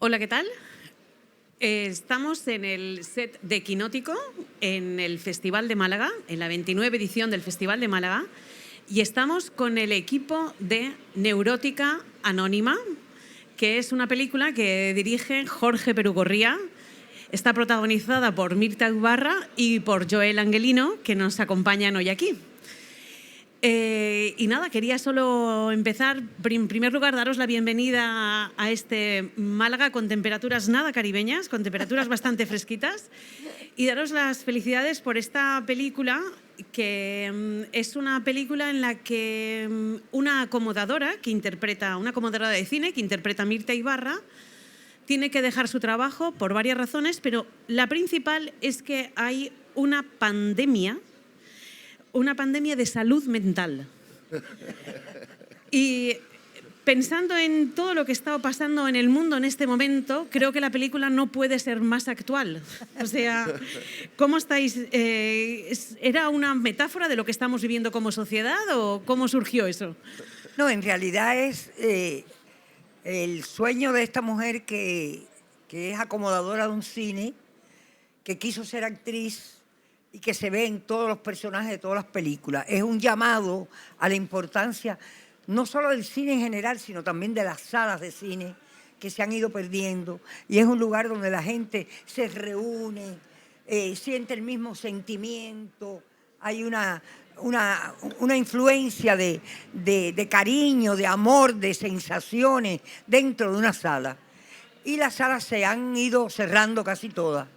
Hola, ¿qué tal? Estamos en el set de Quinótico, en el Festival de Málaga, en la 29 edición del Festival de Málaga, y estamos con el equipo de Neurótica Anónima, que es una película que dirige Jorge Perugorría. Está protagonizada por Mirta Ibarra y por Joel Angelino, que nos acompañan hoy aquí. Y nada, quería solo empezar, en primer lugar, daros la bienvenida a este Málaga con temperaturas nada caribeñas, con temperaturas bastante fresquitas, y daros las felicidades por esta película, que es una película en la que una acomodadora de cine que interpreta a Mirta Ibarra, tiene que dejar su trabajo por varias razones, pero la principal es que hay una pandemia de salud mental. Y pensando en todo lo que está pasando en el mundo en este momento, creo que la película no puede ser más actual. O sea, ¿cómo estáis? ¿Era una metáfora de lo que estamos viviendo como sociedad o cómo surgió eso? No, en realidad es el sueño de esta mujer que es acomodadora de un cine, que quiso ser actriz y que se ve en todos los personajes de todas las películas. Es un llamado a la importancia no solo del cine en general, sino también de las salas de cine que se han ido perdiendo. Y es un lugar donde la gente se reúne, siente el mismo sentimiento, hay una influencia de cariño, de amor, de sensaciones dentro de una sala. Y las salas se han ido cerrando casi todas.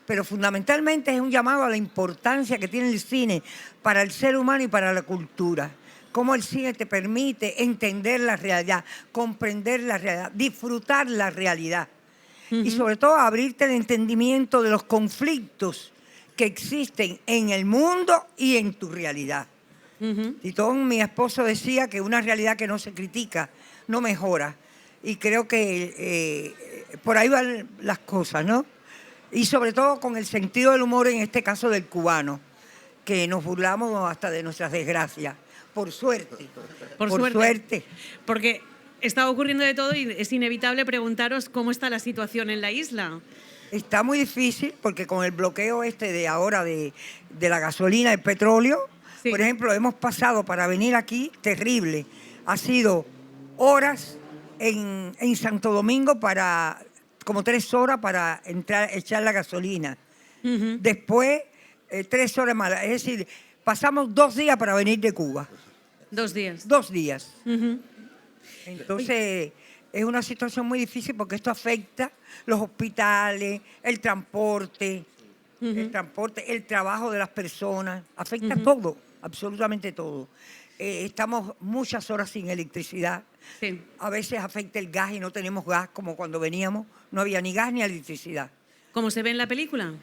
Pero fundamentalmente es un llamado a la importancia que tiene el cine para el ser humano y para la cultura. Cómo el cine te permite entender la realidad, comprender la realidad, disfrutar la realidad. Y sobre todo abrirte el entendimiento de los conflictos que existen en el mundo y en tu realidad. Titón, mi esposo, decía que una realidad que no se critica no mejora. Y creo que por ahí van las cosas, ¿no? Y sobre todo con el sentido del humor, en este caso del cubano, que nos burlamos hasta de nuestras desgracias. Por suerte. Por suerte. Porque está ocurriendo de todo y es inevitable preguntaros cómo está la situación en la isla. Está muy difícil porque con el bloqueo de ahora de la gasolina, el petróleo, sí. Por ejemplo, hemos pasado para venir aquí, terrible. Ha sido horas en Santo Domingo como 3 horas para echar la gasolina. Después, 3 horas más. Es decir, pasamos 2 días para venir de Cuba. 2 días. 2 días. Entonces, es una situación muy difícil porque esto afecta los hospitales, el transporte, el trabajo de las personas. Afecta todo, absolutamente todo. Estamos muchas horas sin electricidad. Sí. A veces afecta el gas y no tenemos gas, como cuando veníamos, no había ni gas ni electricidad. ¿Cómo se ve en la película?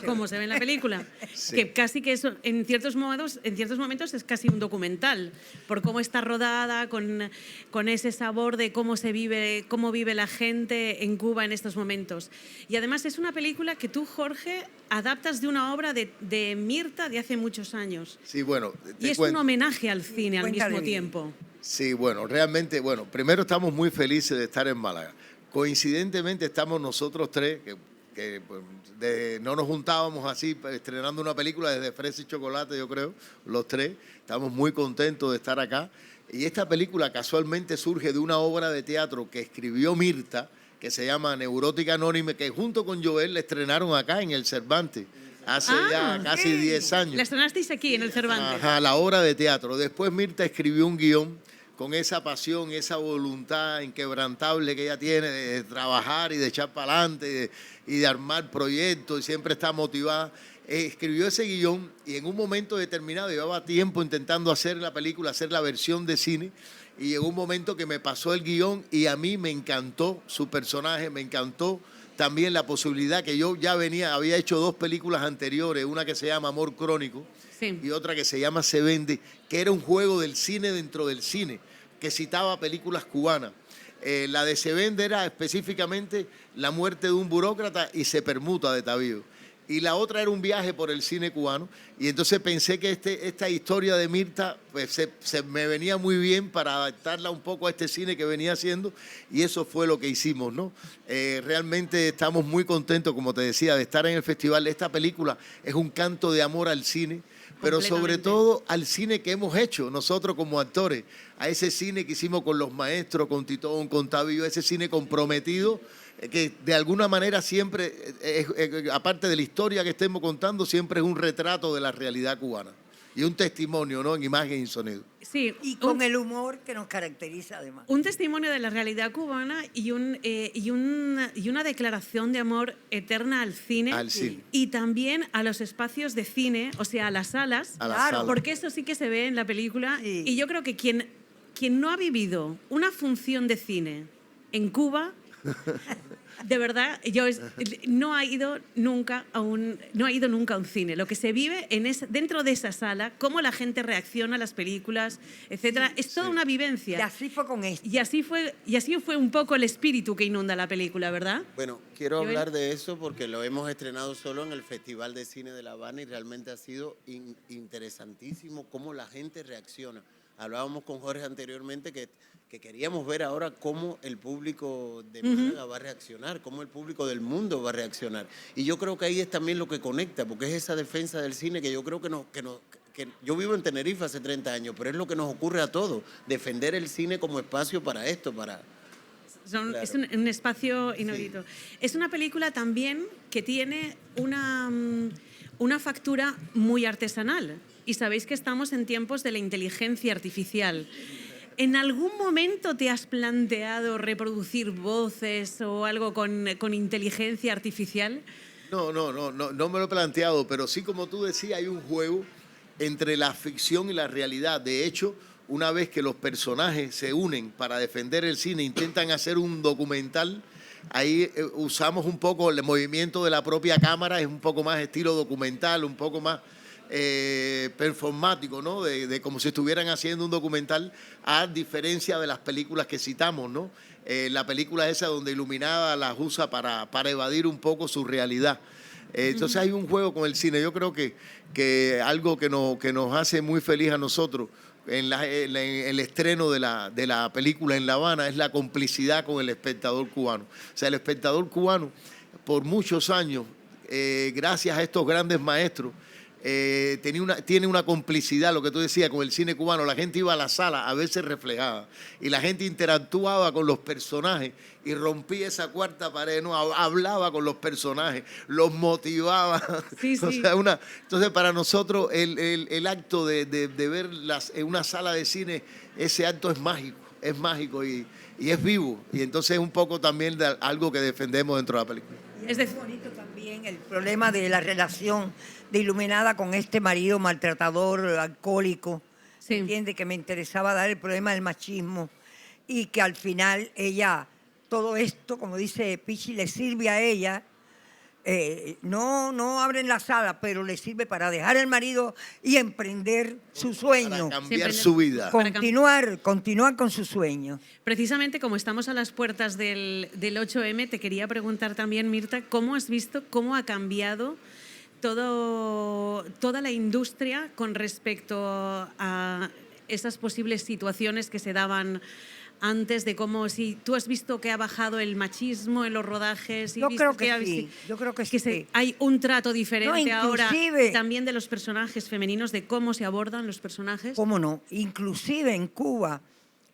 ¿Cómo se ve en la película? Sí. Que casi que eso, en ciertos momentos es casi un documental, por cómo está rodada, con ese sabor de cómo vive la gente en Cuba en estos momentos. Y además es una película que tú, Jorge, adaptas de una obra de Mirta de hace muchos años. Sí, bueno. Y es un homenaje al cine al mismo tiempo. Sí, bueno, realmente, primero estamos muy felices de estar en Málaga. Coincidentemente estamos nosotros tres, que no nos juntábamos así estrenando una película desde Fresa y Chocolate, yo creo, los tres. Estamos muy contentos de estar acá. Y esta película casualmente surge de una obra de teatro que escribió Mirta, que se llama Neurótica Anónima, que junto con Joel la estrenaron acá en el Cervantes. Hace ya casi 10 años. La estrenasteis aquí en el Cervantes. Ajá, la obra de teatro. Después Mirta escribió un guión con esa pasión, esa voluntad inquebrantable que ella tiene de trabajar y de echar para adelante y de armar proyectos, y siempre está motivada. Escribió ese guión y en un momento determinado, llevaba tiempo intentando hacer la película, hacer la versión de cine, y llegó un momento que me pasó el guión y a mí me encantó su personaje, me encantó también la posibilidad que yo ya había hecho 2 películas anteriores, una que se llama Amor Crónico, sí, y otra que se llama Se Vende, que era un juego del cine dentro del cine, que citaba películas cubanas. La de Se Vende era específicamente la muerte de un burócrata y Se Permuta de Tavío. y la otra era un viaje por el cine cubano. Y entonces pensé que esta historia de Mirta pues, se me venía muy bien para adaptarla un poco a este cine que venía haciendo, y eso fue lo que hicimos, ¿no? Realmente estamos muy contentos, como te decía, de estar en el festival. Esta película es un canto de amor al cine, pero sobre todo al cine que hemos hecho nosotros como actores, a ese cine que hicimos con los maestros, con Titón, con Tabillo, ese cine comprometido, que de alguna manera siempre, aparte de la historia que estemos contando, siempre es un retrato de la realidad cubana y un testimonio, ¿no? En imagen y sonido. Sí, Y con el humor que nos caracteriza además. un testimonio de la realidad cubana y una declaración de amor eterna al cine, Al cine. y también a los espacios de cine, o sea, a las salas, A las Claro, salas. porque eso sí que se ve en la película. Sí. Y yo creo que quien no ha vivido una función de cine en Cuba, de verdad, no ha ido nunca a un cine. Lo que se vive dentro de esa sala, cómo la gente reacciona a las películas, etcétera, es toda una Y vivencia. así fue con esto. Y así fue un poco el espíritu que inunda la película, ¿verdad? Bueno, quiero Joel. hablar de eso porque lo hemos estrenado solo en el Festival de Cine de La Habana y realmente ha sido interesantísimo cómo la gente reacciona. Hablábamos con Jorge anteriormente que queríamos ver ahora cómo el público de Málaga va a reaccionar, cómo el público del mundo va a reaccionar. Y yo creo que ahí es también lo que conecta, porque es esa defensa del cine que yo creo que yo vivo en Tenerife hace 30 años, pero es lo que nos ocurre a todos, defender el cine como espacio para esto, para... Claro. Es un espacio inaudito. Es una película también que tiene una factura muy artesanal. Y sabéis que estamos en tiempos de la inteligencia artificial. ¿En algún momento te has planteado reproducir voces o algo con inteligencia artificial? No me lo he planteado, pero sí, como tú decías, hay un juego entre la ficción y la realidad. De hecho, una vez que los personajes se unen para defender el cine, intentan hacer un documental, ahí usamos un poco el movimiento de la propia cámara, es un poco más estilo documental, un poco más performático, ¿no? De como si estuvieran haciendo un documental, a diferencia de las películas que citamos, ¿no? La película esa donde Iluminada las usa para evadir un poco su realidad. Entonces hay un juego con el cine. Yo creo que algo que nos hace muy feliz a nosotros en el estreno de la película en La Habana es la complicidad con el espectador cubano. O sea, el espectador cubano por muchos años, gracias a estos grandes maestros, tiene una complicidad, lo que tú decías, con el cine cubano. La gente iba a la sala a verse reflejada y la gente interactuaba con los personajes y rompía esa cuarta pared, ¿no? Hablaba con los personajes, los motivaba. Sí, sí. O sea, entonces, para nosotros el acto de ver en una sala de cine, ese acto es mágico y es vivo. Y entonces es un poco también de algo que defendemos dentro de la película. Es muy bonito también el problema de la relación de Iluminada con este marido maltratador, alcohólico. Sí. ¿Entiende? Que me interesaba dar el problema del machismo y que al final ella, todo esto, como dice Pichi, le sirve a ella. No abren la sala, pero le sirve para dejar el marido y emprender su sueño. Para cambiar Siempre su vida. Continuar con su sueño. Precisamente como estamos a las puertas del 8M, te quería preguntar también, Mirta, ¿cómo has visto cómo ha cambiado toda la industria con respecto a esas posibles situaciones que se daban antes, de cómo, si tú has visto que ha bajado el machismo en los rodajes? Yo creo que sí, yo creo que sí. Hay un trato diferente No, ahora inclusive- también de los personajes femeninos, de cómo se abordan los personajes. ¿Cómo no? Inclusive en Cuba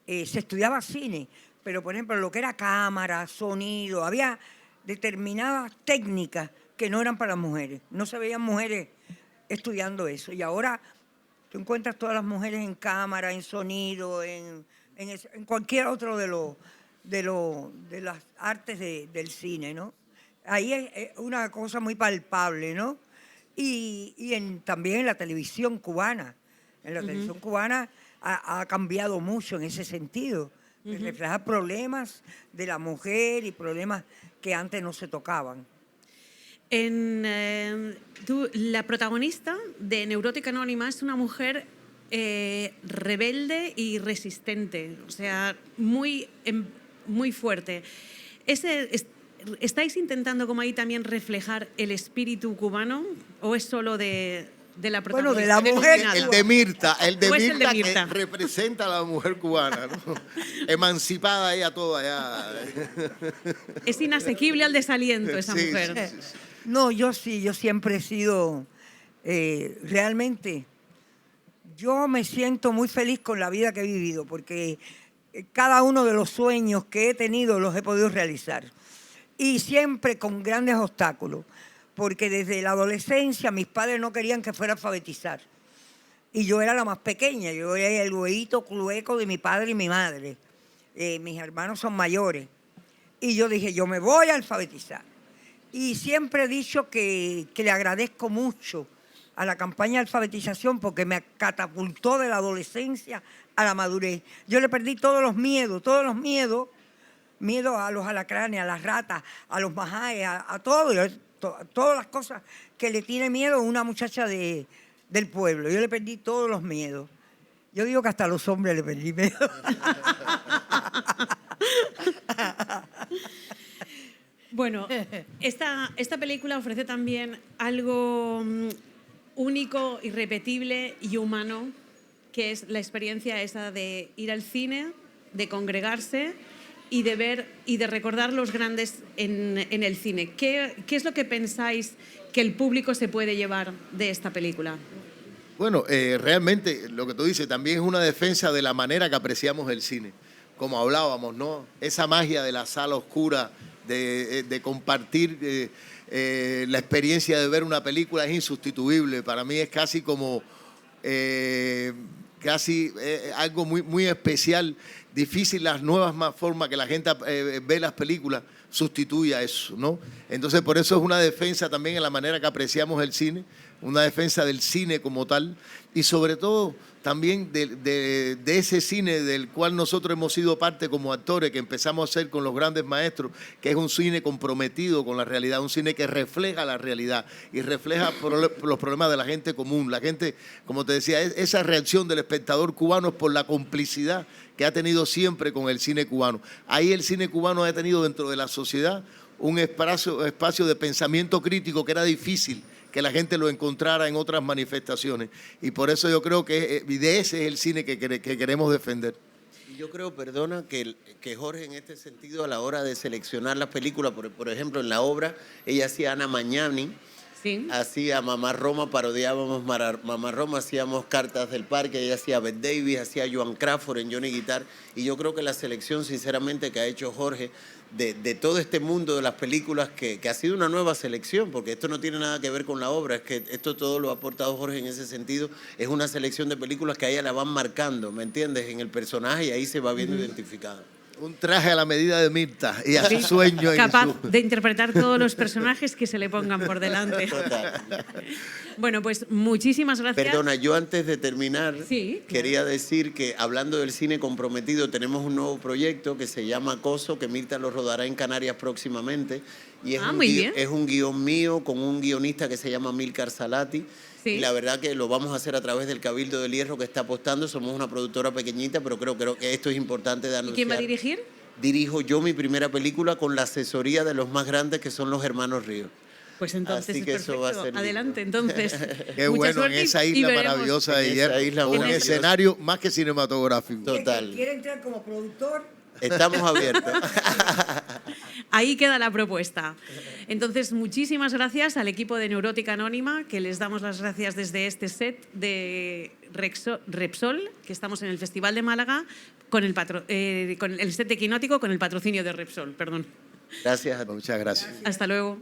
se estudiaba cine, pero por ejemplo lo que era cámara, sonido, había determinadas técnicas que no eran para las mujeres. No se veían mujeres estudiando eso. Y ahora tú encuentras todas las mujeres en cámara, en sonido, en cualquier otro de las artes del cine, ¿no? Ahí es una cosa muy palpable, ¿no? Y también en la televisión cubana. En la televisión cubana ha cambiado mucho en ese sentido. Refleja problemas de la mujer y problemas que antes no se tocaban. La protagonista de Neurótica Anónima es una mujer rebelde y resistente, o sea, muy fuerte. ¿estáis intentando como ahí también reflejar el espíritu cubano o es solo de la Bueno, protagonista? de la mujer. El de Mirta, ¿O es el de Mirta? que representa a la mujer cubana, ¿no? Emancipada ella toda ya. Es inasequible al desaliento esa Sí, mujer. sí, sí. No, yo siempre he sido, realmente, yo me siento muy feliz con la vida que he vivido, porque cada uno de los sueños que he tenido los he podido realizar. Y siempre con grandes obstáculos, porque desde la adolescencia mis padres no querían que fuera a alfabetizar. Y yo era la más pequeña, yo era el huevito clueco de mi padre y mi madre. Mis hermanos son mayores. Y yo dije, yo me voy a alfabetizar. Y siempre he dicho que le agradezco mucho a la campaña de alfabetización porque me catapultó de la adolescencia a la madurez. Yo le perdí todos los miedos, miedo a los alacranes, a las ratas, a los majáes, a todo, todas las cosas que le tiene miedo una muchacha del pueblo. Yo le perdí todos los miedos. Yo digo que hasta a los hombres le perdí miedo. Bueno, esta película ofrece también algo único, irrepetible y humano, que es la experiencia esa de ir al cine, de congregarse y de ver y de recordar los grandes en el cine. ¿Qué es lo que pensáis que el público se puede llevar de esta película? Bueno, realmente lo que tú dices también es una defensa de la manera que apreciamos el cine. Como hablábamos, ¿no? Esa magia de la sala oscura, de compartir la experiencia de ver una película es insustituible. Para mí es casi como algo muy, muy especial. Difícil las nuevas formas que la gente ve las películas sustituye a eso, ¿no? Entonces por eso es una defensa también en la manera que apreciamos el cine, una defensa del cine como tal y sobre todo también de ese cine del cual nosotros hemos sido parte como actores, que empezamos a hacer con los grandes maestros, que es un cine comprometido con la realidad, un cine que refleja la realidad y refleja los problemas de la gente común. La gente, como te decía, esa reacción del espectador cubano es por la complicidad que ha tenido siempre con el cine cubano. Ahí el cine cubano ha tenido dentro de la sociedad un espacio de pensamiento crítico que era difícil que la gente lo encontrara en otras manifestaciones. Y por eso yo creo que de ese es el cine que queremos defender. Y yo creo, perdona, que Jorge en este sentido a la hora de seleccionar las películas, por ejemplo, en la obra, ella hacía Ana Magnani, Sí. hacía Mamá Roma, parodiábamos Mamá Roma, hacíamos Cartas del Parque, ella hacía Bette Davis, hacía Joan Crawford en Johnny Guitar, y yo creo que la selección, sinceramente, que ha hecho Jorge de todo este mundo de las películas, que ha sido una nueva selección, porque esto no tiene nada que ver con la obra, es que esto todo lo ha aportado Jorge en ese sentido, es una selección de películas que a ella la van marcando, ¿me entiendes?, en el personaje y ahí se va viendo identificado. Un traje a la medida de Mirta y a su sueño. Capaz de interpretar todos los personajes que se le pongan por delante. Total. Bueno, pues muchísimas gracias. Perdona, yo antes de terminar Sí, claro. quería decir que hablando del cine comprometido tenemos un nuevo proyecto que se llama Coso, que Mirta lo rodará en Canarias próximamente y es, muy bien. es un guión mío con un guionista que se llama Milcar Salati. Sí. Y la verdad que lo vamos a hacer a través del Cabildo del Hierro que está apostando. Somos una productora pequeñita, pero creo que esto es importante de ¿Y anunciar. quién va a dirigir? Dirijo yo mi primera película con la asesoría de los más grandes que son los hermanos Ríos. Pues entonces Así es que perfecto. eso va a ser lindo. Adelante, entonces. Qué Mucha bueno, en suerte esa y isla veremos. maravillosa de En esa Hierro, isla con un maravillosa. escenario más que cinematográfico. Total. ¿Quiere entrar como productor? Estamos abiertos. Ahí queda la propuesta. Entonces, muchísimas gracias al equipo de Neurótica Anónima, que les damos las gracias desde este set de Repsol, que estamos en el Festival de Málaga, con el set de Quinótico, con el patrocinio de Repsol. Perdón. Gracias a ti. Muchas gracias. Hasta luego.